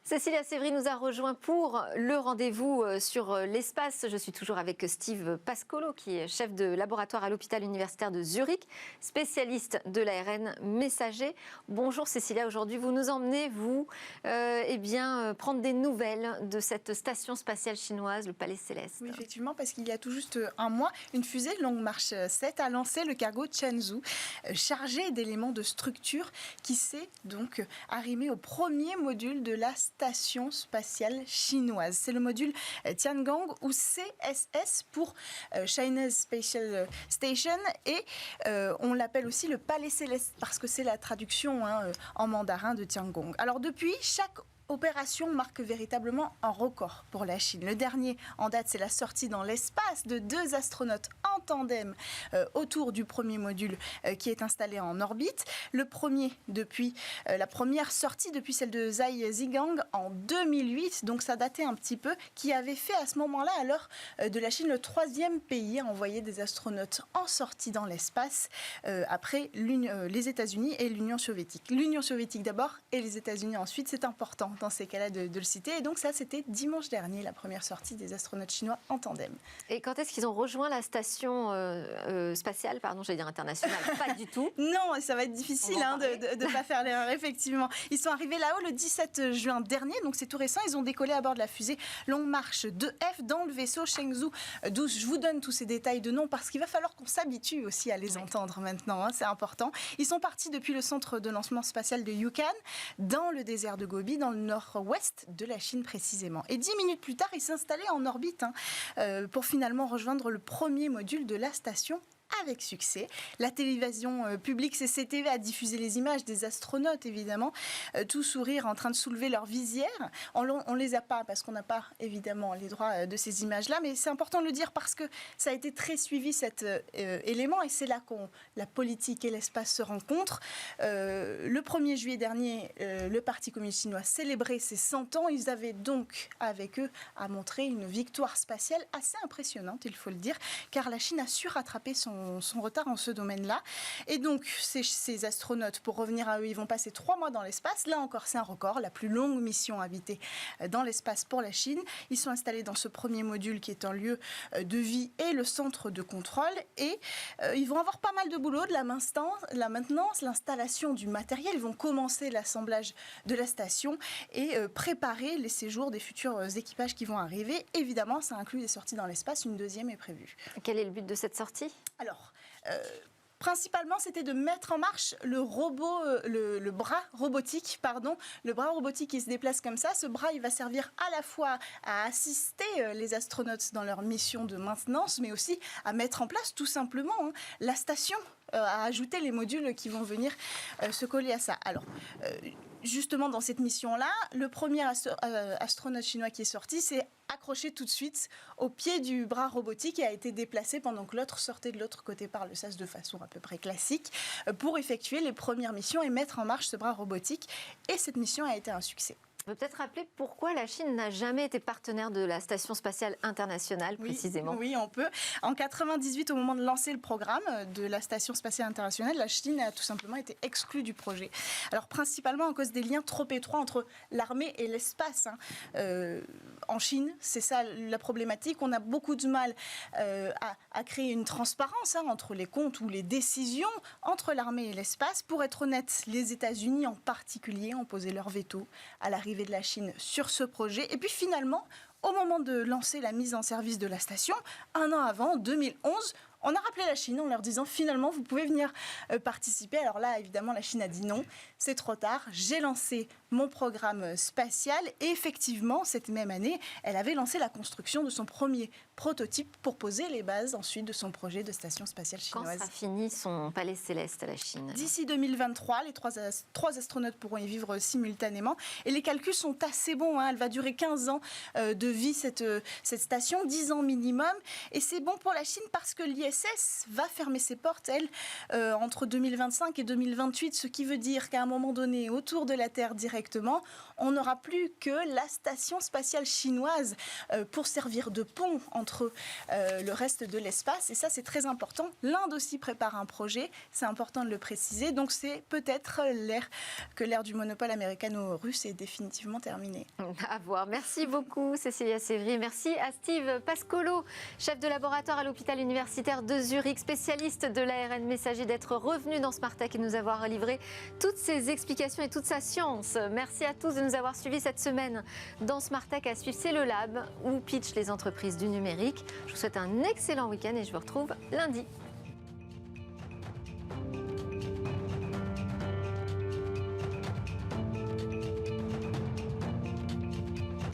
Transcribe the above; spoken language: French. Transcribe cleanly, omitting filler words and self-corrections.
Cécilia Sévry nous a rejoint pour le rendez-vous sur l'espace. Je suis toujours avec Steve Pascolo, qui est chef de laboratoire à l'hôpital universitaire de Zurich, spécialiste de l'ARN messager. Bonjour Cécilia, aujourd'hui vous nous emmenez, prendre des nouvelles de cette station spatiale chinoise, le Palais Céleste. Oui, effectivement, parce qu'il y a tout juste un mois, une fusée Longue Marche 7 a lancé le cargo Chenzhou, chargé d'éléments de structure qui s'est donc arrimé au premier module de la station spatiale chinoise. C'est le module Tiangong ou CSS pour China's Spatial Station et on l'appelle aussi le Palais Céleste parce que c'est la traduction en mandarin de Tiangong. Alors depuis, chaque opération marque véritablement un record pour la Chine. Le dernier en date, c'est la sortie dans l'espace de 2 astronautes en tandem autour du premier module qui est installé en orbite. Le premier depuis la première sortie depuis celle de Zhai Zhigang en 2008, donc ça datait un petit peu, qui avait fait à ce moment-là, à l'heure de la Chine, le 3e pays à envoyer des astronautes en sortie dans l'espace après les États-Unis et l'Union soviétique. L'Union soviétique d'abord et les États-Unis ensuite, c'est important dans ces cas-là de le citer. Et donc ça, c'était dimanche dernier, la première sortie des astronautes chinois en tandem. Et quand est-ce qu'ils ont rejoint la station spatiale, j'allais dire internationale, pas du tout. Non, ça va être difficile de ne pas faire l'erreur, effectivement. Ils sont arrivés là-haut le 17 juin dernier, donc c'est tout récent. Ils ont décollé à bord de la fusée Longue Marche 2F dans le vaisseau Chengzhou 12. Je vous donne tous ces détails de nom parce qu'il va falloir qu'on s'habitue aussi à les entendre maintenant, c'est important. Ils sont partis depuis le centre de lancement spatial de Yukon, dans le désert de Gobi, dans le nord-ouest de la Chine précisément. Et 10 minutes plus tard, ils s'installaient en orbite pour finalement rejoindre le premier module de la station avec succès. La télévision publique CCTV a diffusé les images des astronautes, évidemment, tout sourire en train de soulever leur visière. On ne les a pas parce qu'on n'a pas, évidemment, les droits de ces images-là, mais c'est important de le dire parce que ça a été très suivi, cet élément, et c'est là qu'on la politique et l'espace se rencontrent. Le 1er juillet dernier, le Parti communiste chinois célébrait ses 100 ans. Ils avaient donc, avec eux, à montrer une victoire spatiale assez impressionnante, il faut le dire, car la Chine a su rattraper son retard en ce domaine-là. Et donc, ces astronautes, pour revenir à eux, ils vont passer 3 mois dans l'espace. Là encore, c'est un record, la plus longue mission habitée dans l'espace pour la Chine. Ils sont installés dans ce premier module qui est un lieu de vie et le centre de contrôle. Et ils vont avoir pas mal de boulot, de la maintenance, l'installation du matériel. Ils vont commencer l'assemblage de la station et préparer les séjours des futurs équipages qui vont arriver. Évidemment, ça inclut des sorties dans l'espace. Une deuxième est prévue. Quel est le but de cette sortie ? Alors, principalement, c'était de mettre en marche le bras robotique, le bras robotique qui se déplace comme ça. Ce bras, il va servir à la fois à assister les astronautes dans leur mission de maintenance, mais aussi à mettre en place tout simplement la station, à ajouter les modules qui vont venir se coller à ça. Alors, justement, dans cette mission-là, le premier astronaute chinois qui est sorti, c'est accroché tout de suite au pied du bras robotique et a été déplacé pendant que l'autre sortait de l'autre côté par le sas de façon à peu près classique pour effectuer les premières missions et mettre en marche ce bras robotique. Et cette mission a été un succès. On peut peut-être rappeler pourquoi la Chine n'a jamais été partenaire de la Station spatiale internationale, précisément. Oui, on peut. En 1998, au moment de lancer le programme de la Station spatiale internationale, la Chine a tout simplement été exclue du projet. Alors, principalement à cause des liens trop étroits entre l'armée et l'espace. En Chine, c'est ça la problématique. On a beaucoup de mal à créer une transparence entre les comptes ou les décisions entre l'armée et l'espace. Pour être honnête, les États-Unis en particulier ont posé leur veto à l'arrivée de la Chine sur ce projet. Et puis finalement, au moment de lancer la mise en service de la station, un an avant, en 2011, on a rappelé la Chine en leur disant finalement vous pouvez venir participer. Alors là, évidemment, la Chine a dit non, c'est trop tard, j'ai lancé mon programme spatial et effectivement, cette même année, elle avait lancé la construction de son premier prototype pour poser les bases ensuite de son projet de station spatiale chinoise. Quand sera fini son palais céleste à la Chine ? D'ici 2023, les trois astronautes pourront y vivre simultanément et les calculs sont assez bons. Elle va durer 15 ans de vie, cette station, 10 ans minimum. Et c'est bon pour la Chine parce que l'ISS l'ISS va fermer ses portes, elle, entre 2025 et 2028, ce qui veut dire qu'à un moment donné, autour de la Terre directement, on n'aura plus que la station spatiale chinoise pour servir de pont entre le reste de l'espace. Et ça, c'est très important. L'Inde aussi prépare un projet, c'est important de le préciser. Donc c'est peut-être l'ère du monopole américano-russe est définitivement terminée. À voir. Merci beaucoup Cécilia Sévry. Merci à Steve Pascolo, chef de laboratoire à l'hôpital universitaire de Zurich, spécialiste de l'ARN messager, d'être revenu dans Smart Tech et nous avoir livré toutes ses explications et toute sa science. Merci à tous de nous avoir suivis cette semaine dans Smart Tech. À suivre, c'est le Lab où pitch les entreprises du numérique. Je vous souhaite un excellent week-end et je vous retrouve lundi.